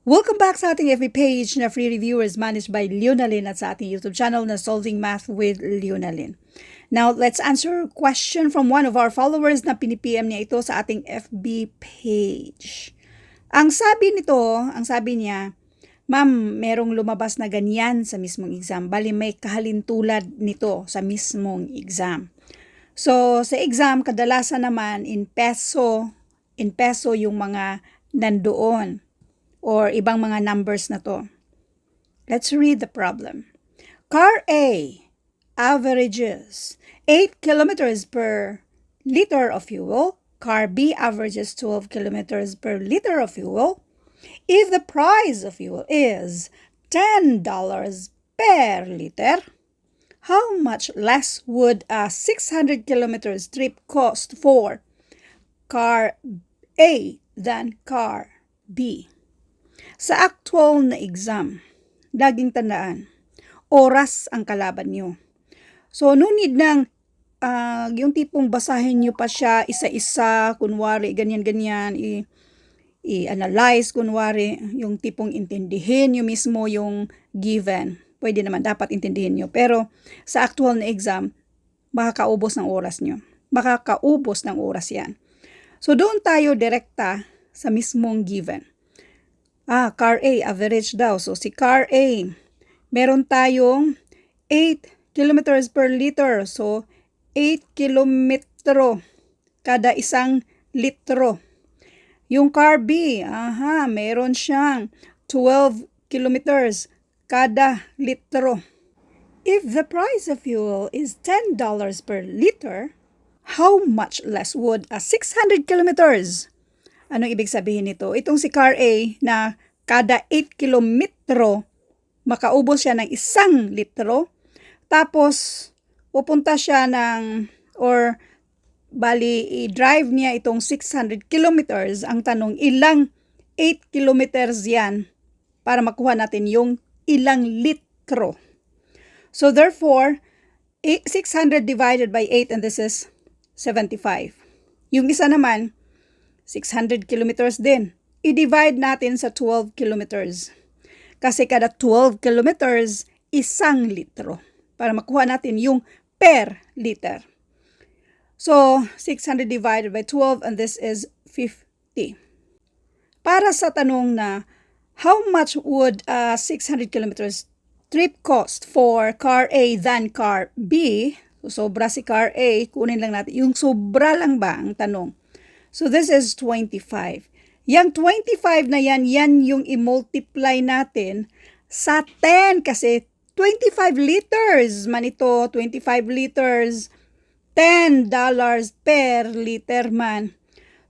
Welcome back sa ating FB page na free reviewers managed by Leonalyn at sa ating YouTube channel na Solving Math with Leonalyn. Now, let's answer a question from one of our followers na pinipm niya ito sa ating FB page. Ang sabi niya, Ma'am, merong lumabas na ganyan sa mismong exam. Bali, may kahalintulad nito sa mismong exam. So, sa exam, kadalasan naman in peso yung mga nandoon or ibang mga numbers na to. Let's read the problem. Car A averages 8 kilometers per liter of fuel. Car B averages 12 kilometers per liter of fuel. If the price of fuel is $10 per liter, how much less would a 600 kilometers trip cost for car A than car B? Sa actual na exam, laging tandaan, oras ang kalaban nyo. So, no need ng yung tipong basahin nyo pa siya isa-isa, kunwari, ganyan-ganyan, i-analyze, kunwari, yung tipong intindihin nyo mismo yung given. Pwede naman, dapat intindihin nyo. Pero, sa actual na exam, makakaubos ng oras nyo. Makakaubos ng oras yan. So, doon tayo direkta sa mismong given. Car A, average daw. So, si car A, meron tayong 8 kilometers per liter. So, 8 kilometro kada isang litro. Yung car B, meron siyang 12 kilometers kada litro. If the price of fuel is $10 per liter, how much less would a 600 kilometers? Anong ibig sabihin nito? Itong si car A na kada 8 kilometro, makaubos siya ng 1 litro. Tapos, pupunta siya i-drive niya itong 600 kilometers. Ang tanong, ilang 8 kilometers yan para makuha natin yung ilang litro. So, therefore, 600 divided by 8, and this is 75. Yung isa naman, 600 kilometers din. I-divide natin sa 12 kilometers. Kasi kada 12 kilometers, 1 litro. Para makuha natin yung per liter. So, 600 divided by 12, and this is 50. Para sa tanong na, how much would a 600 kilometers trip cost for car A than car B? So, sobra si car A, kunin lang natin. Yung sobra lang ba ang tanong? So, this is 25. Yang 25 na yan yung i-multiply natin sa 10 kasi 25 liters man ito, 25 liters, $10 per liter man.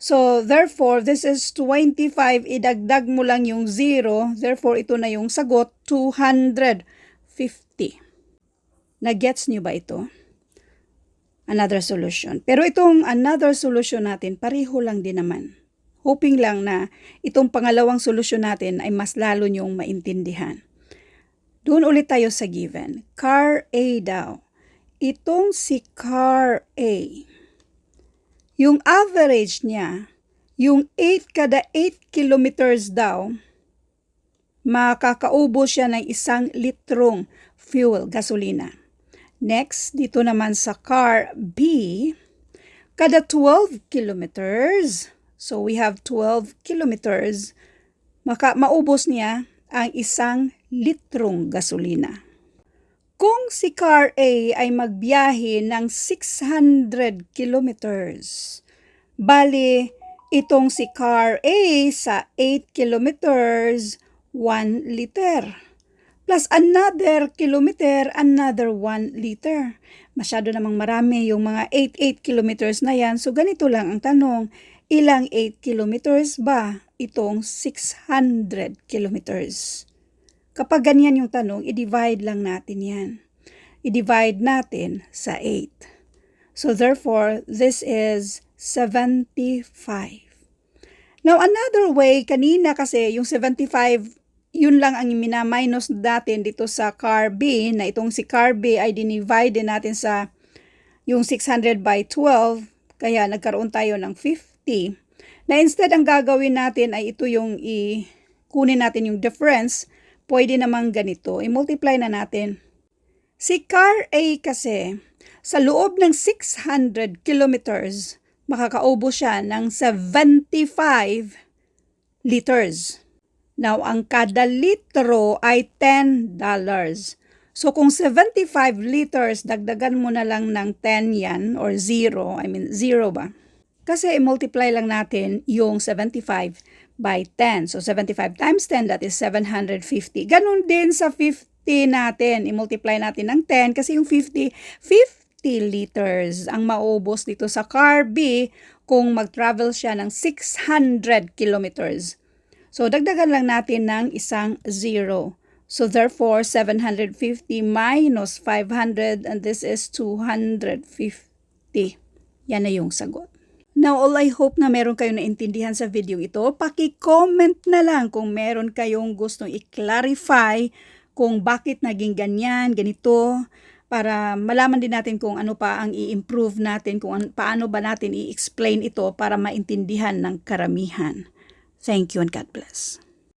So, therefore, this is 25, idagdag mo lang yung 0, therefore, ito na yung sagot, 250. Na-gets nyo ba ito? Another solution. Pero itong another solution natin, pareho lang din naman. Hoping lang na itong pangalawang solusyon natin ay mas lalo nyong maintindihan. Doon ulit tayo sa given. Car A daw. Itong si car A, yung average niya, yung 8 kada 8 kilometers daw, makakaubos siya ng 1 litrong fuel, gasolina. Next, dito naman sa car B, kada 12 kilometers, so we have 12 kilometers, maubos niya ang 1 litrong gasolina. Kung si car A ay magbiyahe ng 600 kilometers, bali itong si car A sa 8 kilometers, 1 liter. Plus another kilometer, another 1 liter. Masyado namang marami yung mga 8 kilometers na yan. So ganito lang ang tanong, ilang 8 kilometers ba itong 600 kilometers? Kapag ganyan yung tanong, i-divide lang natin yan. I-divide natin sa 8. So therefore, this is 75. Now another way, kanina kasi yung 75, yun lang ang mina-minus natin dito sa car B, na itong si car B ay dinivide natin sa yung 600 by 12, kaya nagkaroon tayo ng 50. Na instead ang gagawin natin ay ito yung kunin natin yung difference, pwede namang ganito. I-multiply na natin. Si car A kasi, sa loob ng 600 kilometers, makakaubos siya ng 75 liters. Now, ang kada litro ay $10. So, kung 75 liters, dagdagan mo na lang ng 10 yan, or 0 ba? Kasi i-multiply lang natin yung 75 by 10. So, 75 times 10, that is 750. Ganun din sa 50 natin. I-multiply natin ng 10 kasi yung 50 liters ang maubos dito sa car B kung mag-travel siya ng 600 kilometers. So, dagdagan lang natin ng isang 0. So, therefore, 750 minus 500 and this is 250. Yan na yung sagot. Now, all I hope na meron kayong naintindihan sa video ito. Paki-comment na lang kung meron kayong gustong i-clarify kung bakit naging ganyan, ganito, para malaman din natin kung ano pa ang i-improve natin, kung paano ba natin i-explain ito para maintindihan ng karamihan. Thank you and God bless.